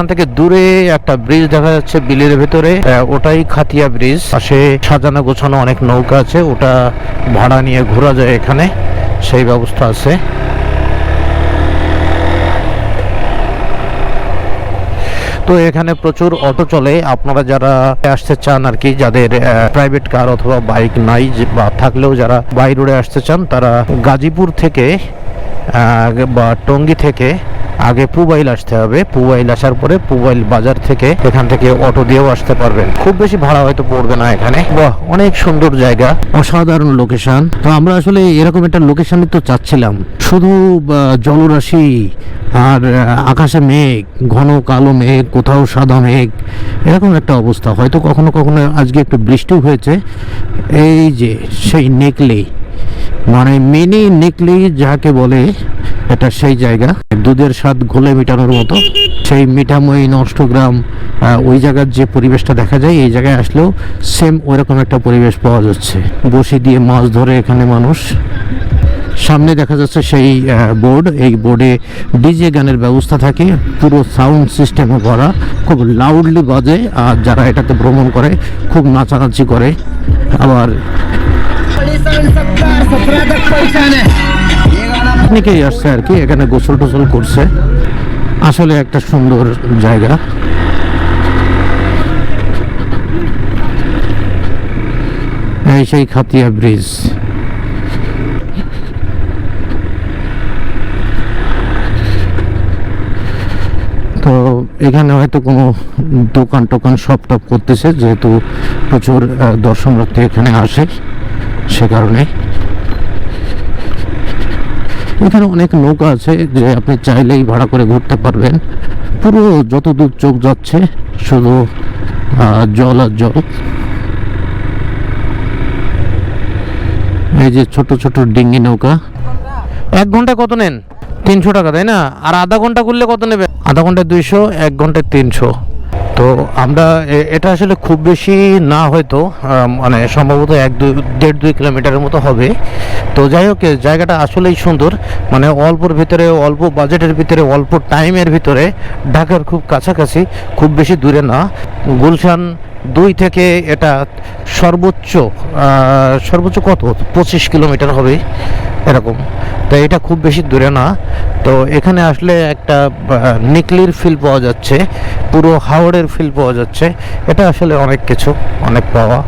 এখান থেকে দূরে একটা ব্রিজ দেখা যাচ্ছে বিলের ভেতরে, ওটাই খাতিয়া ব্রিজ। পাশে সাজানো গোছানো অনেক নৌকা আছে, ওটা ভাড়া নিয়ে ঘোরা যায় এখানে, সেই ব্যবস্থা আছে। তো এখানে প্রচুর অটো চলে। আপনারা যারা আসতে চান আর কি, যাদের প্রাইভেট কার অথবা বাইক নাই বা থাকলেও যারা বাই রোডে আসতে চান, তারা গাজীপুর থেকে বা টঙ্গী থেকে আগে পুবাইল আসতে হবে। পুবাইল আসার পরে পুবাইল বাজার থেকে এখান থেকে অটো দিয়েও আসতে পারবেন। খুব বেশি ভাড়া হয়তো পড়বে না এখানে। বাহ, অনেক সুন্দর জায়গা, অসাধারণ লোকেশন। তো আমরা আসলে এরকম একটা লোকেশনই তো চাচ্ছিলাম। শুধু জলরাশি আর আকাশে মেঘ, ঘন কালো মেঘ, কোথাও সাদা মেঘ, এরকম একটা অবস্থা। হয়তো কখনো কখনো আজকে একটু বৃষ্টিও হয়েছে। এই যে সেই নেকলি, মানে মিনি নেকলি যাকে বলে, এটা সেই জায়গা। দুধের স্বাদ ঘোলে মিটানোর মতো, সেই মিঠাময়ী নষ্টগ্রাম, ওই জায়গার যে পরিবেশটা দেখা যায়, এই জায়গায় আসলেও সেম ওইরকম একটা পরিবেশ পাওয়া যাচ্ছে। বসি দিয়ে মাছ ধরে এখানে মানুষ। সামনে দেখা যাচ্ছে সেই বোর্ড, এই বোর্ডে ডিজে গানের ব্যবস্থা থাকে, পুরো সাউন্ড সিস্টেমে ভরা, খুব লাউডলি বাজে। আর যারা এটাতে ভ্রমণ করে খুব নাচানাচি করে। আবার অনেকেই আসছে আর কি, এখানে গোসল টোসল করছে। আসলে একটা সুন্দর জায়গা। এই সেই খাতিয়া ব্রিজ। তো এখানে হয়তো কোনো দোকান টোকান সব টপ করতেছে, যেহেতু প্রচুর দর্শনার্থী এখানে আসে, সে কারণে। এখানে অনেক নৌকা আছে যে আপনি চাইলেই ভাড়া করে ঘুরতে পারবেন। পুরো যত দূর চোখ যাচ্ছে শুধু জল আর জল। এই যে ছোট ছোট ডিঙ্গি নৌকা। 1 ঘন্টা কত নেন? 300 টাকা, তাই না? আর আধা ঘন্টা করলে কত নেবে? আধা ঘন্টায় 200, 1 ঘন্টায় 300। তো আমরা এটা আসলে খুব বেশি না, হয়তো মানে সম্ভবত 1-2 কিলোমিটারের মতো হবে। তো যাই হোক, জায়গাটা আসলেই সুন্দর। মানে অল্পর ভিতরে, অল্প বাজেটের ভিতরে, অল্প টাইমের ভিতরে, ঢাকার খুব কাছাকাছি, খুব বেশি দূরে না। গুলশান 2 থেকে এটা সর্বোচ্চ কত 25 কিলোমিটার হবে এরকম। তো এটা খুব বেশি দূরে না। তো এখানে আসলে একটা নিকলির ফিল পাওয়া যাচ্ছে, পুরো হাওড়ের ফিল পাওয়া যাচ্ছে। এটা আসলে অনেক কিছু, অনেক পাওয়া।